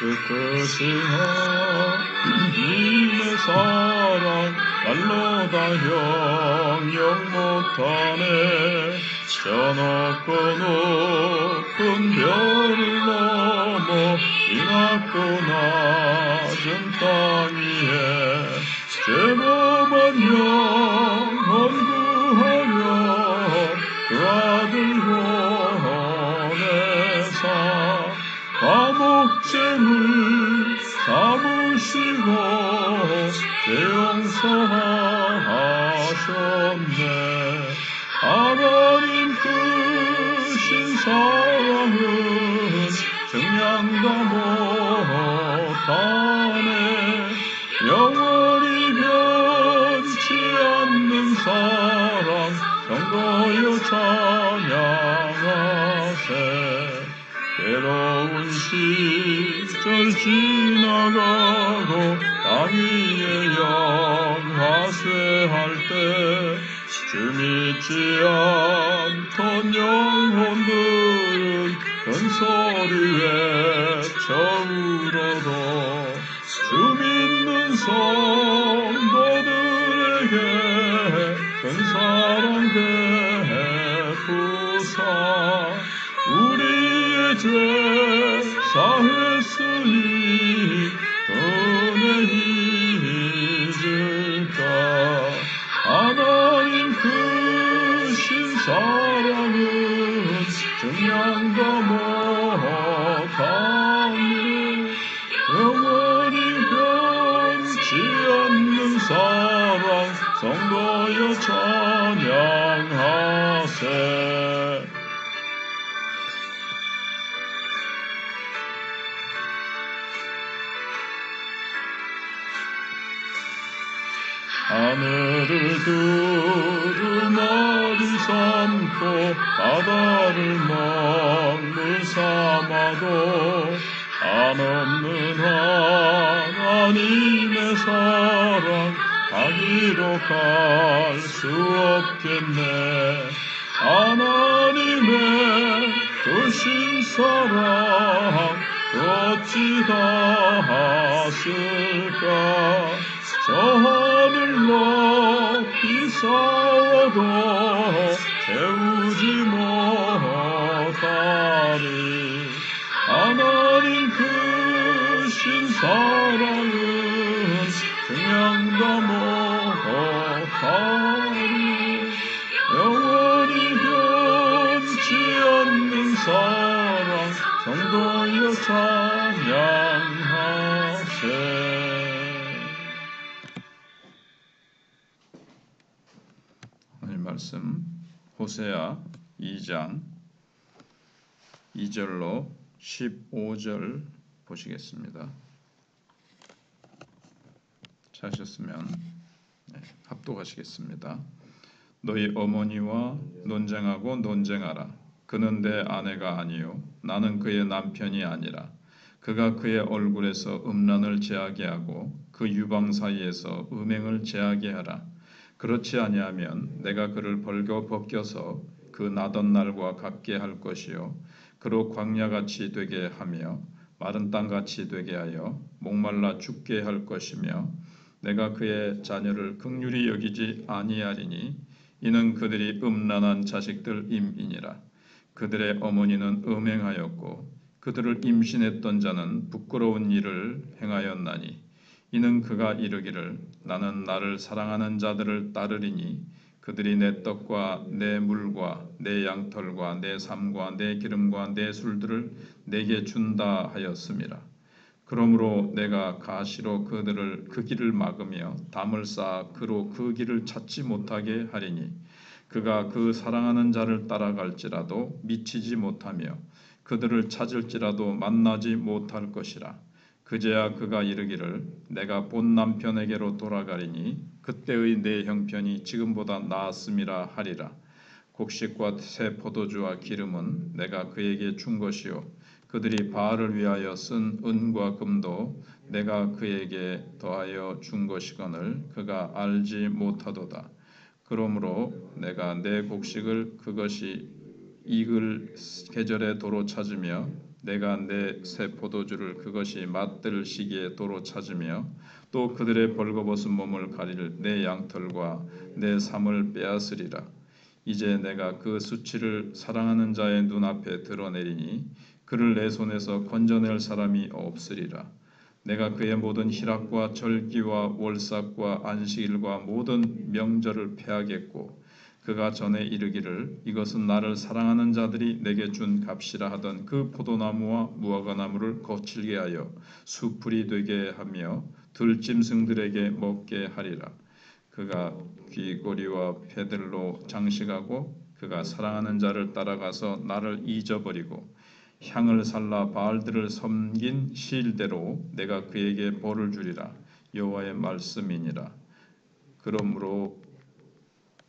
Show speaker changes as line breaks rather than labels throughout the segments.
끝끝이 하나님의 사랑 날로다 영영 못하네. 저 높고 높은 별을 넘어 이 낮고 낮은 땅 위에 죄범한 영혼 구하려 그 아들 보내사 감옥죄물 삼으시고 죄 용서하셨네. 하나님 크신 사랑은 증량도 못하네. 영원히 변치 않는 사랑 성도여 찬양하세. 괴로운 시절 지나가고 땅 위에 영하세할 때 주 믿지 않던 영혼들은 큰 소리 외쳐 울어도 주 믿는 성도들에게 큰 사랑 베푸사 우리의 죄 사했으니 은혜 잊을까. 하나님 크신 사랑은 증량도 못하네. 영원히 변치 않는 사랑 성도여 찬양하세. 하늘을 두루마리 삼고 바다를 먹물 삼아도 한없는 하나님의 사랑 가기로 갈 수 없겠네. 하나님의 크신 사랑 어찌 다 하실까. 저 하늘 높이 쌓아도 채우지 못하리. 하나님 크신 사랑은 증량도 못하리. 영원히 변치 않는 사랑 성도여 찬양하세. 말씀 호세아 2장 2절로 15절 보시겠습니다. 찾으셨으면 합독하시겠습니다. 너희 어머니와 논쟁하고 논쟁하라. 그는 내 아내가 아니요 나는 그의 남편이 아니라. 그가 그의 얼굴에서 음란을 제하게 하고 그 유방 사이에서 음행을 제하게 하라. 그렇지 아니하면 내가 그를 벗겨서 그 나던 날과 같게 할 것이요 그로 광야같이 되게 하며 마른 땅같이 되게 하여 목말라 죽게 할 것이며 내가 그의 자녀를 긍휼히 여기지 아니하리니 이는 그들이 음란한 자식들임이니라. 그들의 어머니는 음행하였고 그들을 임신했던 자는 부끄러운 일을 행하였나니 이는 그가 이르기를 나는 나를 사랑하는 자들을 따르리니 그들이 내 떡과 내 물과 내 양털과 내 삶과 내 기름과 내 술들을 내게 준다 하였음이라. 그러므로 내가 가시로 그들을 그 길을 막으며 담을 쌓아 그로 그 길을 찾지 못하게 하리니 그가 그 사랑하는 자를 따라갈지라도 미치지 못하며 그들을 찾을지라도 만나지 못할 것이라. 그제야 그가 이르기를 내가 본 남편에게로 돌아가리니 그때의 내 형편이 지금보다 나았음이라 하리라. 곡식과 새 포도주와 기름은 내가 그에게 준 것이요 그들이 바알을 위하여 쓴 은과 금도 내가 그에게 더하여 준 것이거늘 그가 알지 못하도다. 그러므로 내가 내 곡식을 그것이 익을 계절에 도로 찾으며 내가 내 새 포도주를 그것이 맛들 시기에 도로 찾으며 또 그들의 벌거벗은 몸을 가릴 내 양털과 내 삶을 빼앗으리라. 이제 내가 그 수치를 사랑하는 자의 눈앞에 드러내리니 그를 내 손에서 건져낼 사람이 없으리라. 내가 그의 모든 희락과 절기와 월삭과 안식일과 모든 명절을 패하겠고 그가 전에 이르기를 이것은 나를 사랑하는 자들이 내게 준 값이라 하던 그 포도나무와 무화과나무를 거칠게 하여 수풀이 되게 하며 들짐승들에게 먹게 하리라. 그가 귀고리와 패들로 장식하고 그가 사랑하는 자를 따라가서 나를 잊어버리고 향을 살라 바알들을 섬긴 시일대로 내가 그에게 벌을 주리라. 여호와의 말씀이니라. 그러므로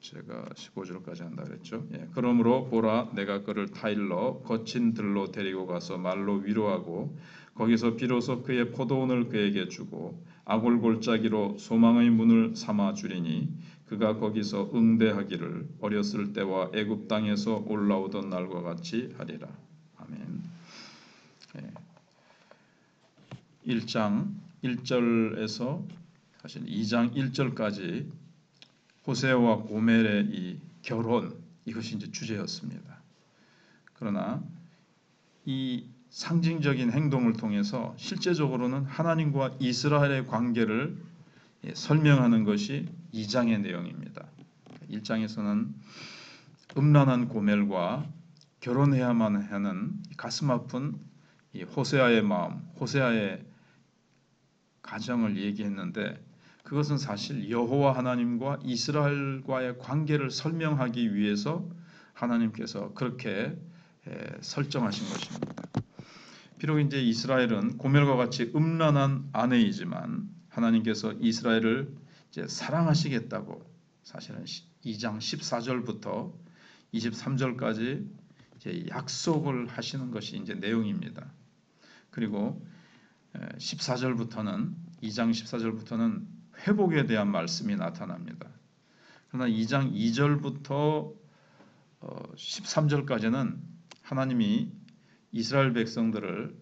제가 15절까지 한다 그랬죠. 그러므로 보라 내가 그를 타일러 거친 들로 데리고 가서 말로 위로하고 거기서 비로소 그의 포도원을 그에게 주고 아골골짜기로 소망의 문을 삼아 주리니 그가 거기서 응대하기를 어렸을 때와 애굽 땅에서 올라오던 날과 같이 하리라. 아멘. 1장 1절에서 사실 2장 1절까지 호세아와 고멜의 이 결혼 이것이 이제 주제였습니다. 그러나 이 상징적인 행동을 통해서 실제적으로는 하나님과 이스라엘의 관계를 설명하는 것이 2장의 내용입니다. 1장에서는 음란한 고멜과 결혼해야만 하는 가슴 아픈 이 호세아의 마음, 호세아의 가정을 얘기했는데 그것은 사실 여호와 하나님과 이스라엘과의 관계를 설명하기 위해서 하나님께서 그렇게 설정하신 것입니다. 비록 이제 이스라엘은 고멜과 같이 음란한 아내이지만 하나님께서 이스라엘을 이제 사랑하시겠다고 사실은 2장 14절부터 23절까지 이제 약속을 하시는 것이 이제 내용입니다. 그리고 14절부터는 2장 14절부터는 회복에 대한 말씀이 나타납니다. 그러나 2장 2절부터 13절까지는 하나님이 이스라엘 백성들을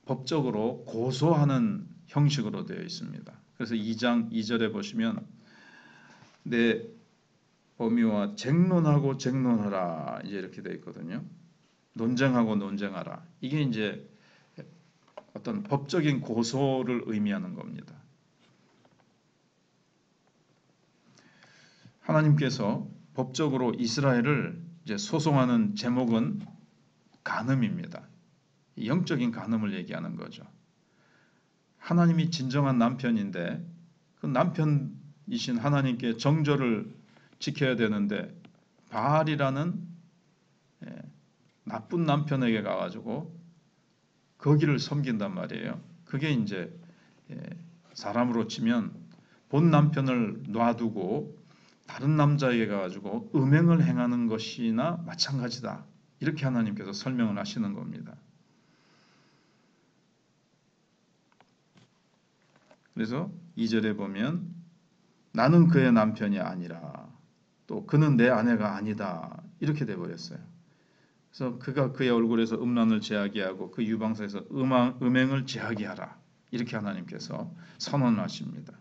법적으로 고소하는 형식으로 되어 있습니다. 그래서 2장 2절에 보시면 내 범위와 쟁론하고 쟁론하라 이제 이렇게 되어 있거든요. 논쟁하고 논쟁하라. 이게 이제 어떤 법적인 고소를 의미하는 겁니다. 하나님께서 법적으로 이스라엘을 이제 소송하는 제목은 간음입니다. 영적인 간음을 얘기하는 거죠. 하나님이 진정한 남편인데 그 남편이신 하나님께 정절을 지켜야 되는데 바알이라는 나쁜 남편에게 가가지고 거기를 섬긴단 말이에요. 그게 이제 사람으로 치면 본 남편을 놔두고 다른 남자에게 가가지고 음행을 행하는 것이나 마찬가지다. 이렇게 하나님께서 설명을 하시는 겁니다. 그래서 2절에 보면 나는 그의 남편이 아니라 또 그는 내 아내가 아니다. 이렇게 돼버렸어요. 그래서 그가 그의 얼굴에서 음란을 제하게 하고 그 유방사에서 음행을 제하게 하라. 이렇게 하나님께서 선언하십니다.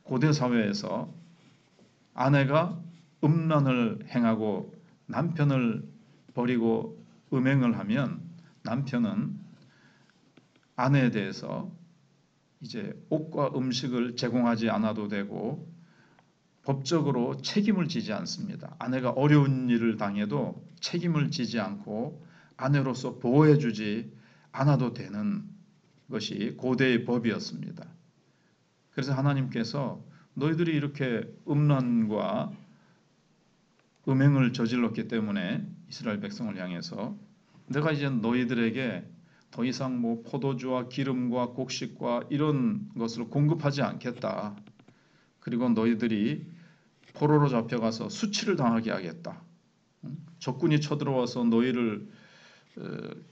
고대 사회에서 아내가 음란을 행하고 남편을 버리고 음행을 하면 남편은 아내에 대해서 이제 옷과 음식을 제공하지 않아도 되고 법적으로 책임을 지지 않습니다. 아내가 어려운 일을 당해도 책임을 지지 않고 아내로서 보호해주지 않아도 되는 것이 고대의 법이었습니다. 그래서 하나님께서 너희들이 이렇게 음란과 음행을 저질렀기 때문에 이스라엘 백성을 향해서 내가 이제 너희들에게 더 이상 뭐 포도주와 기름과 곡식과 이런 것을 공급하지 않겠다. 그리고 너희들이 포로로 잡혀가서 수치를 당하게 하겠다. 적군이 쳐들어와서 너희를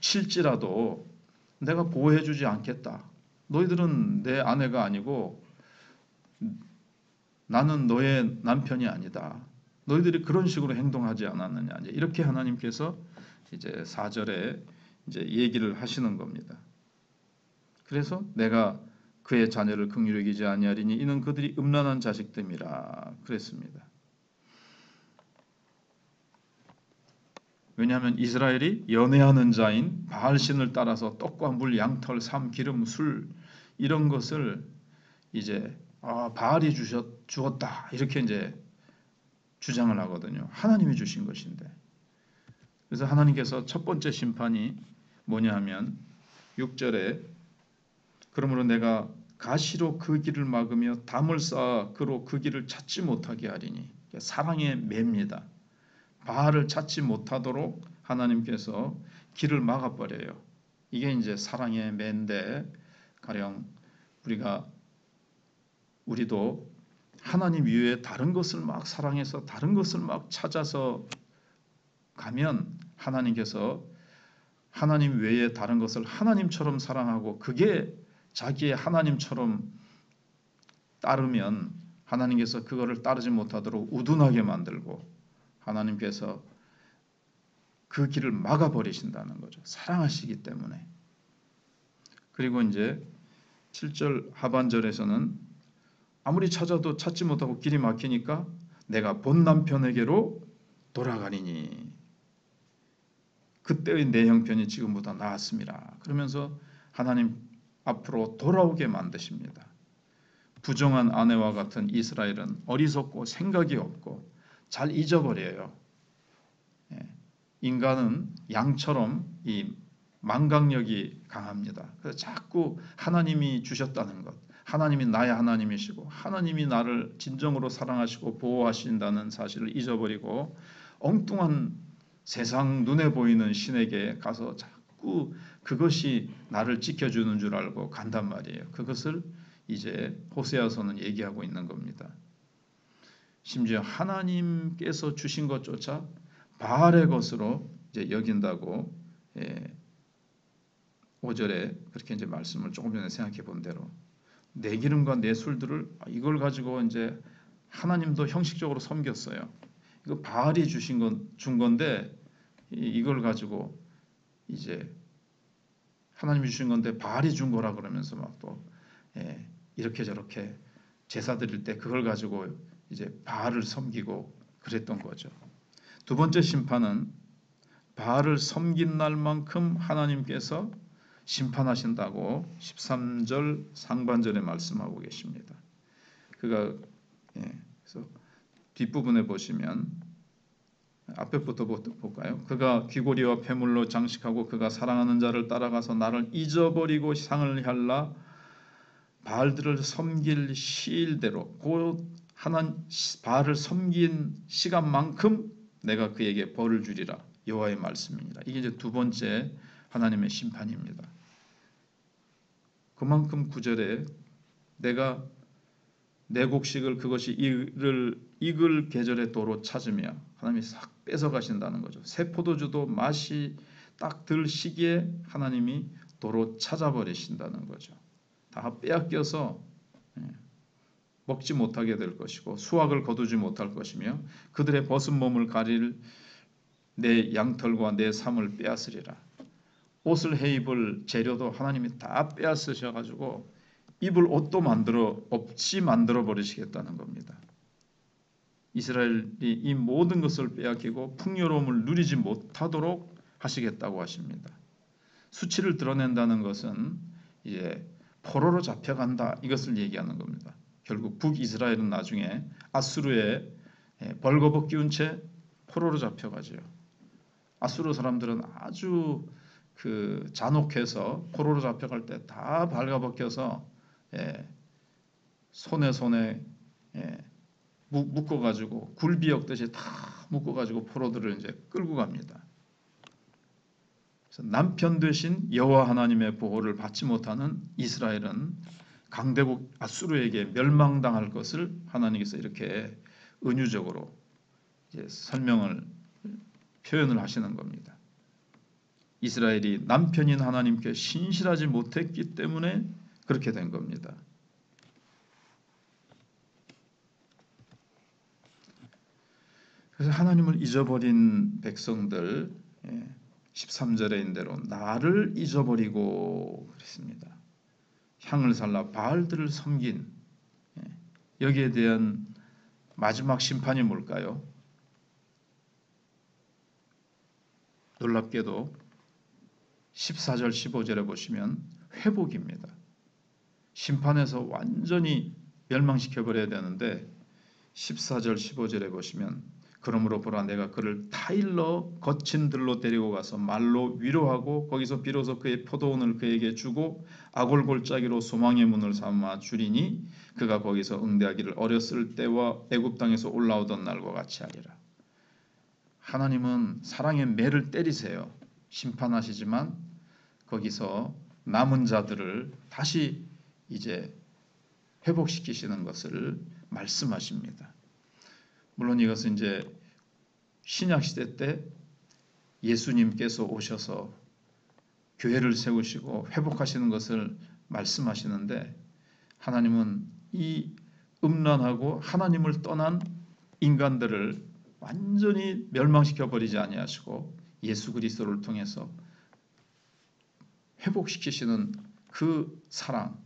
칠지라도 내가 보호해주지 않겠다. 너희들은 내 아내가 아니고 나는 너의 남편이 아니다. 너희들이 그런 식으로 행동하지 않았느냐. 이렇게 하나님께서 이제 4절에 이제 얘기를 하시는 겁니다. 그래서 내가 그의 자녀를 긍휼히 여기지 아니하리니 이는 그들이 음란한 자식됨이라 그랬습니다. 왜냐하면 이스라엘이 연애하는 자인 바알신을 따라서 떡과 물, 양털, 삶, 기름, 술 이런 것을 이제 바알이 주었다 이렇게 이제 주장을 하거든요. 하나님이 주신 것인데. 그래서 하나님께서 첫 번째 심판이 뭐냐 하면 6절에 그러므로 내가 가시로 그 길을 막으며 담을 쌓아 그로 그 길을 찾지 못하게 하리니 사랑의 매입니다. 바알을 찾지 못하도록 하나님께서 길을 막아버려요. 이게 이제 사랑의 매인데 가령 우리도 하나님 이외에 다른 것을 막 사랑해서 다른 것을 막 찾아서 가면 하나님께서 하나님 외에 다른 것을 하나님처럼 사랑하고 그게 자기의 하나님처럼 따르면 하나님께서 그거를 따르지 못하도록 우둔하게 만들고 하나님께서 그 길을 막아버리신다는 거죠. 사랑하시기 때문에. 그리고 이제 7절 하반절에서는 아무리 찾아도 찾지 못하고 길이 막히니까 내가 본 남편에게로 돌아가리니 그때의 내 형편이 지금보다 나았습니다. 그러면서 하나님 앞으로 돌아오게 만드십니다. 부정한 아내와 같은 이스라엘은 어리석고 생각이 없고 잘 잊어버려요. 인간은 양처럼 이 망각력이 강합니다. 그래서 자꾸 하나님이 주셨다는 것, 하나님이 나의 하나님이시고 하나님이 나를 진정으로 사랑하시고 보호하신다는 사실을 잊어버리고 엉뚱한 세상 눈에 보이는 신에게 가서 자꾸 그것이 나를 지켜주는 줄 알고 간단 말이에요. 그것을 이제 호세아서는 얘기하고 있는 겁니다. 심지어 하나님께서 주신 것조차 바알의 것으로 이제 여긴다고 5절에 그렇게 이제 말씀을 조금 전에 생각해 본 대로 내 기름과 내 술들을 이걸 가지고 이제 하나님도 형식적으로 섬겼어요. 이거 바알이 준 건데 이걸 가지고 이제 하나님이 주신 건데 바알이 준 거라 그러면서 막 또 이렇게 저렇게 제사 드릴 때 그걸 가지고 이제 바알을 섬기고 그랬던 거죠. 두 번째 심판은 바알을 섬긴 날만큼 하나님께서 심판하신다고 13절 상반절에 말씀하고 계십니다. 그래서 뒷부분에 보시면 앞에부터 볼까요? 그가 귀고리와 폐물로 장식하고 그가 사랑하는 자를 따라가서 나를 잊어버리고 상을 향라 바알들을 섬길 시일대로 곧 바알을 섬긴 시간만큼 내가 그에게 벌을 주리라 여호와의 말씀입니다. 이게 이제 두 번째 하나님의 심판입니다. 그만큼 9절에 내가 내 곡식을 그것이 익을 계절의 도로 찾으며 하나님이 싹 뺏어 가신다는 거죠. 새 포도주도 맛이 딱 들 시기에 하나님이 도로 찾아버리신다는 거죠. 다 빼앗겨서 먹지 못하게 될 것이고 수확을 거두지 못할 것이며 그들의 벗은 몸을 가릴 내 양털과 내 삶을 빼앗으리라. 옷을 해입을 재료도 하나님이 다 빼앗으셔가지고 입을 옷도 없이 만들어 버리시겠다는 겁니다. 이스라엘이 이 모든 것을 빼앗기고 풍요로움을 누리지 못하도록 하시겠다고 하십니다. 수치를 드러낸다는 것은 이제 포로로 잡혀간다 이것을 얘기하는 겁니다. 결국 북이스라엘은 나중에 아수르에 벌거벗 끼운 채 포로로 잡혀가죠. 아수르 사람들은 아주 잔혹해서 포로로 잡혀갈 때 다 발가벗겨서 손에 묶어가지고 굴비 엮듯이 다 묶어가지고 포로들을 이제 끌고 갑니다. 그래서 남편 되신 여호와 하나님의 보호를 받지 못하는 이스라엘은 강대국 아수르에게 멸망당할 것을 하나님께서 이렇게 은유적으로 이제 표현을 하시는 겁니다. 이스라엘이 남편인 하나님께 신실하지 못했기 때문에 그렇게 된 겁니다. 그래서 하나님을 잊어버린 백성들 13절의 대로 나를 잊어버리고 그랬습니다. 향을 살라 바알들을 섬긴, 여기에 대한 마지막 심판이 뭘까요? 놀랍게도 14절 15절에 보시면 회복입니다. 심판에서 완전히 멸망시켜버려야 되는데 14절 15절에 보시면 그러므로 보라 내가 그를 타일러 거친 들로 데리고 가서 말로 위로하고 거기서 비로소 그의 포도원을 그에게 주고 아골골짜기로 소망의 문을 삼아 주리니 그가 거기서 응대하기를 어렸을 때와 애굽 땅에서 올라오던 날과 같이 하리라. 하나님은 사랑의 매를 때리세요. 심판하시지만 거기서 남은 자들을 다시 이제 회복시키시는 것을 말씀하십니다. 물론 이것은 이제 신약 시대 때 예수님께서 오셔서 교회를 세우시고 회복하시는 것을 말씀하시는데 하나님은 이 음란하고 하나님을 떠난 인간들을 완전히 멸망시켜 버리지 아니하시고 예수 그리스도를 통해서 회복시키시는 그 사랑,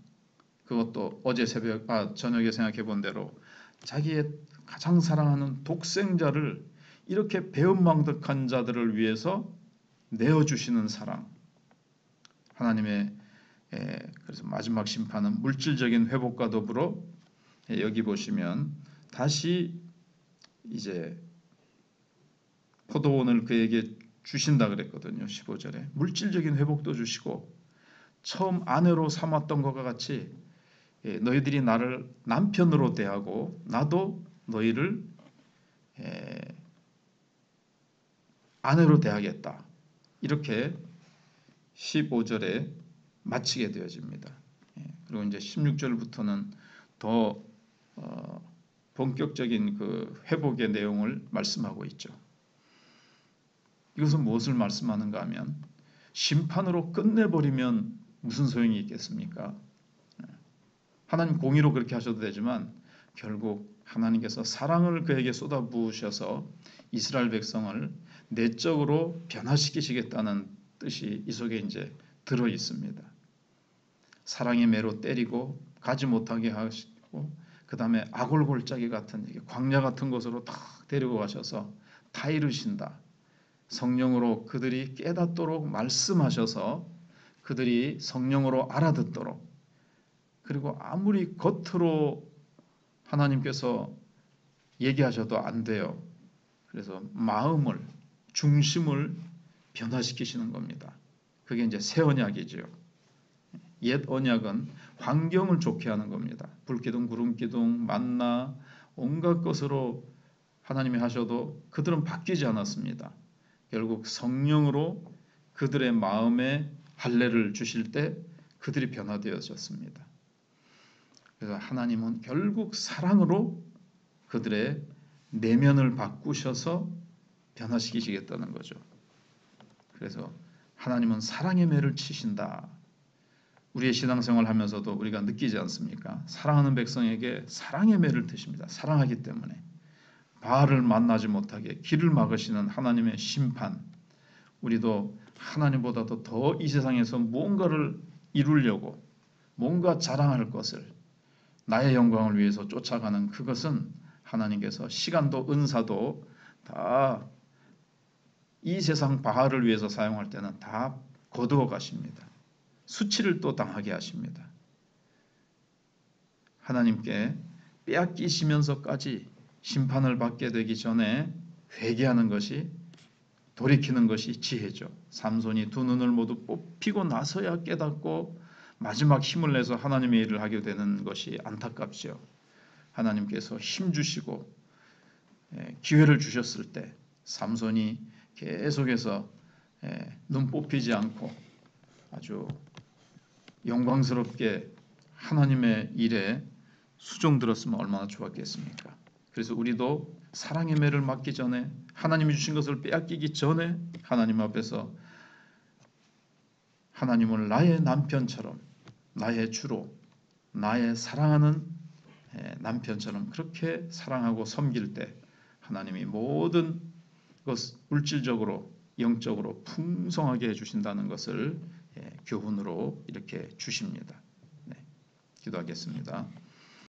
그것도 어제 저녁에 생각해 본 대로 자기의 가장 사랑하는 독생자를 이렇게 배은망덕한 자들을 위해서 내어주시는 사랑. 하나님의 그래서 마지막 심판은 물질적인 회복과 더불어 여기 보시면 다시 이제 포도원을 그에게 주신다 그랬거든요. 15절에 물질적인 회복도 주시고 처음 아내로 삼았던 것과 같이 너희들이 나를 남편으로 대하고 나도 너희를 아내로 대하겠다. 이렇게 15절에 마치게 되어집니다. 그리고 이제 16절부터는 더 본격적인 그 회복의 내용을 말씀하고 있죠. 이것은 무엇을 말씀하는가 하면 심판으로 끝내버리면 무슨 소용이 있겠습니까? 하나님 공의로 그렇게 하셔도 되지만 결국 하나님께서 사랑을 그에게 쏟아부으셔서 이스라엘 백성을 내적으로 변화시키시겠다는 뜻이 이 속에 이제 들어 있습니다. 사랑의 매로 때리고 가지 못하게 하시고 그 다음에 아골골짜기 같은 광야 같은 곳으로 탁 데리고 가셔서 다 이루신다. 성령으로 그들이 깨닫도록 말씀하셔서 그들이 성령으로 알아듣도록 그리고 아무리 겉으로 하나님께서 얘기하셔도 안 돼요. 그래서 마음을 중심을 변화시키시는 겁니다. 그게 이제 새 언약이지요. 옛 언약은 환경을 좋게 하는 겁니다. 불기둥, 구름기둥, 만나 온갖 것으로 하나님이 하셔도 그들은 바뀌지 않았습니다. 결국 성령으로 그들의 마음에 할례를 주실 때 그들이 변화되어졌습니다. 그래서 하나님은 결국 사랑으로 그들의 내면을 바꾸셔서 변화시키시겠다는 거죠. 그래서 하나님은 사랑의 매를 치신다. 우리의 신앙생활 하면서도 우리가 느끼지 않습니까? 사랑하는 백성에게 사랑의 매를 드십니다. 사랑하기 때문에. 바알을 만나지 못하게 길을 막으시는 하나님의 심판. 우리도 하나님보다도 더 이 세상에서 무언가를 이루려고 뭔가 자랑할 것을 나의 영광을 위해서 쫓아가는 그것은 하나님께서 시간도 은사도 다 이 세상 바알을 위해서 사용할 때는 다 거두어 가십니다. 수치를 또 당하게 하십니다. 하나님께 빼앗기시면서까지 심판을 받게 되기 전에 회개하는 것이 돌이키는 것이 지혜죠. 삼손이 두 눈을 모두 뽑히고 나서야 깨닫고 마지막 힘을 내서 하나님의 일을 하게 되는 것이 안타깝죠. 하나님께서 힘 주시고 기회를 주셨을 때 삼손이 계속해서 눈 뽑히지 않고 아주 영광스럽게 하나님의 일에 수종들었으면 얼마나 좋았겠습니까? 그래서 우리도 사랑의 매를 맞기 전에 하나님이 주신 것을 빼앗기기 전에 하나님 앞에서 하나님을 나의 남편처럼 나의 주로 나의 사랑하는 남편처럼 그렇게 사랑하고 섬길 때 하나님이 모든 것 물질적으로
영적으로 풍성하게 해주신다는 것을 교훈으로 이렇게 주십니다. 네, 기도하겠습니다.